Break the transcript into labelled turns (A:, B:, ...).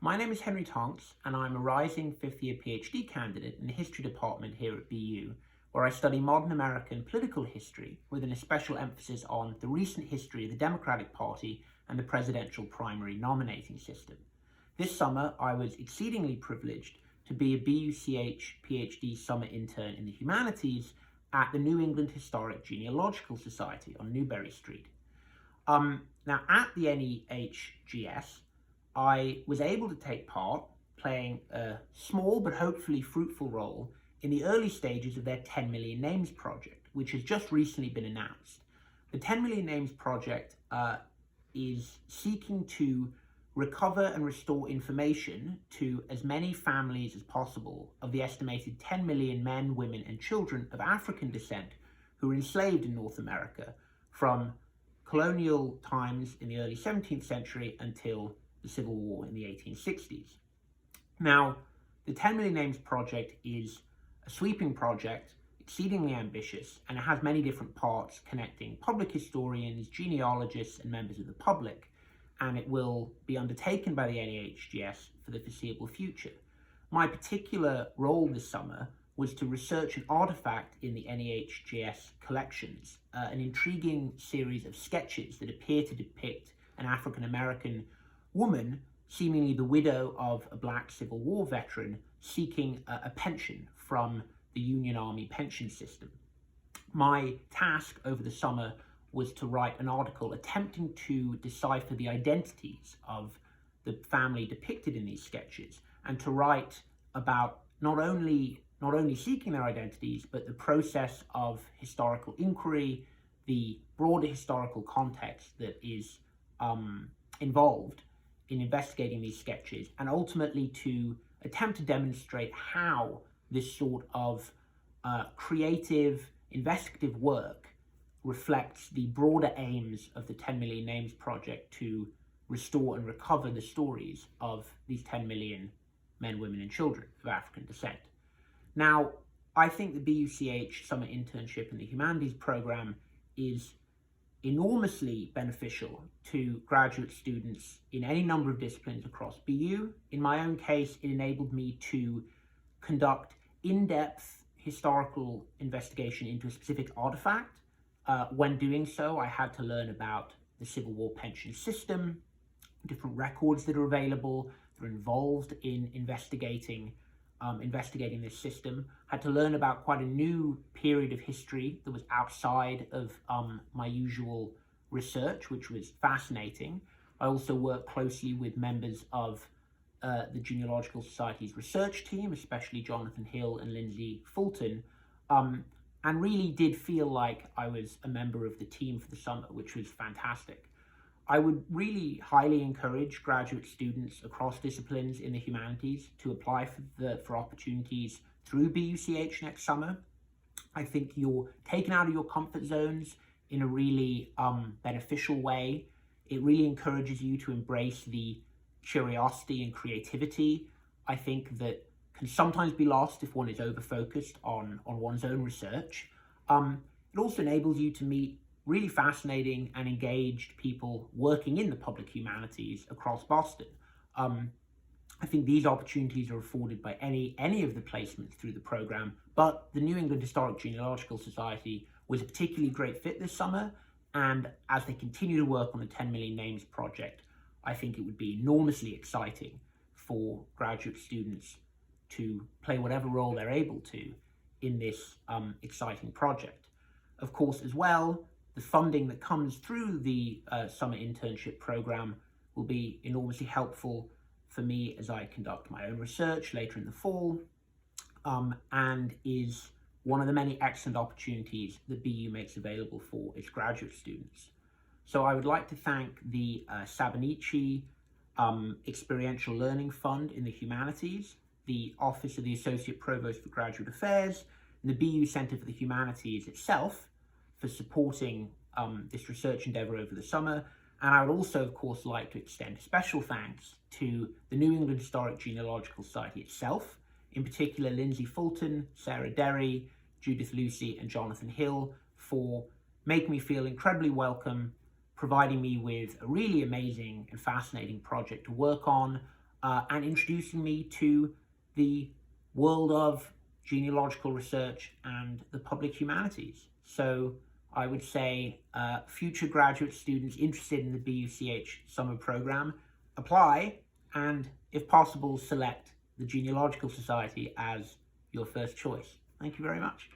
A: My name is Henry Tonks, and I'm a rising fifth-year PhD candidate in the history department here at BU, where I study modern American political history with an especial emphasis on the recent history of the Democratic Party and the presidential primary nominating system. This summer, I was exceedingly privileged to be a BUCH PhD summer intern in the humanities at the New England Historic Genealogical Society on Newbury Street. Now, at the NEHGS, I was able to take part, playing a small but hopefully fruitful role in the early stages of their 10 Million Names project, which has just recently been announced. The 10 Million Names project is seeking to recover and restore information to as many families as possible of the estimated 10 million men, women, and children of African descent who were enslaved in North America from colonial times in the early 17th century until the Civil War in the 1860s. Now, the 10 Million Names project is a sweeping project, exceedingly ambitious, and it has many different parts connecting public historians, genealogists, and members of the public, and it will be undertaken by the NEHGS for the foreseeable future. My particular role this summer was to research an artifact in the NEHGS collections, an intriguing series of sketches that appear to depict an African-American woman, seemingly the widow of a Black Civil War veteran, seeking a pension from the Union Army pension system. My task over the summer was to write an article attempting to decipher the identities of the family depicted in these sketches, and to write about not only seeking their identities, but the process of historical inquiry, the broader historical context that is involved in investigating these sketches, and ultimately to attempt to demonstrate how this sort of creative, investigative work reflects the broader aims of the 10 Million Names project to restore and recover the stories of these 10 million men, women, and children of African descent. Now, I think the BUCH summer internship in the humanities program is enormously beneficial to graduate students in any number of disciplines across BU. In my own case, it enabled me to conduct in-depth historical investigation into a specific artifact. When doing so, I had to learn about the Civil War pension system, different records that are available that are involved in investigating this system. I had to learn about quite a new period of history that was outside of my usual research, which was fascinating. I also worked closely with members of the Genealogical Society's research team, especially Jonathan Hill and Lindsay Fulton, and really did feel like I was a member of the team for the summer, which was fantastic. I would really highly encourage graduate students across disciplines in the humanities to apply for opportunities through BUCH next summer. I think you're taken out of your comfort zones in a really beneficial way. It really encourages you to embrace the curiosity and creativity, I think, that can sometimes be lost if one is over-focused on one's own research. It also enables you to meet really fascinating and engaged people working in the public humanities across Boston. I think these opportunities are afforded by any of the placements through the program, but the New England Historic Genealogical Society was a particularly great fit this summer, and as they continue to work on the 10 Million Names project, I think it would be enormously exciting for graduate students to play whatever role they're able to in this exciting project. Of course, as well, the funding that comes through the summer internship program will be enormously helpful for me as I conduct my own research later in the fall, and is one of the many excellent opportunities that BU makes available for its graduate students. So I would like to thank the Sabonici Experiential Learning Fund in the Humanities, the Office of the Associate Provost for Graduate Affairs, and the BU Center for the Humanities itself for supporting this research endeavor over the summer. And I would also, of course, like to extend special thanks to the New England Historic Genealogical Society itself, in particular Lindsay Fulton, Sarah Derry, Judith Lucy, and Jonathan Hill, for making me feel incredibly welcome, providing me with a really amazing and fascinating project to work on, and introducing me to the world of genealogical research and the public humanities. So I would say future graduate students interested in the BUCH summer program, apply and, if possible, select the Genealogical Society as your first choice. Thank you very much.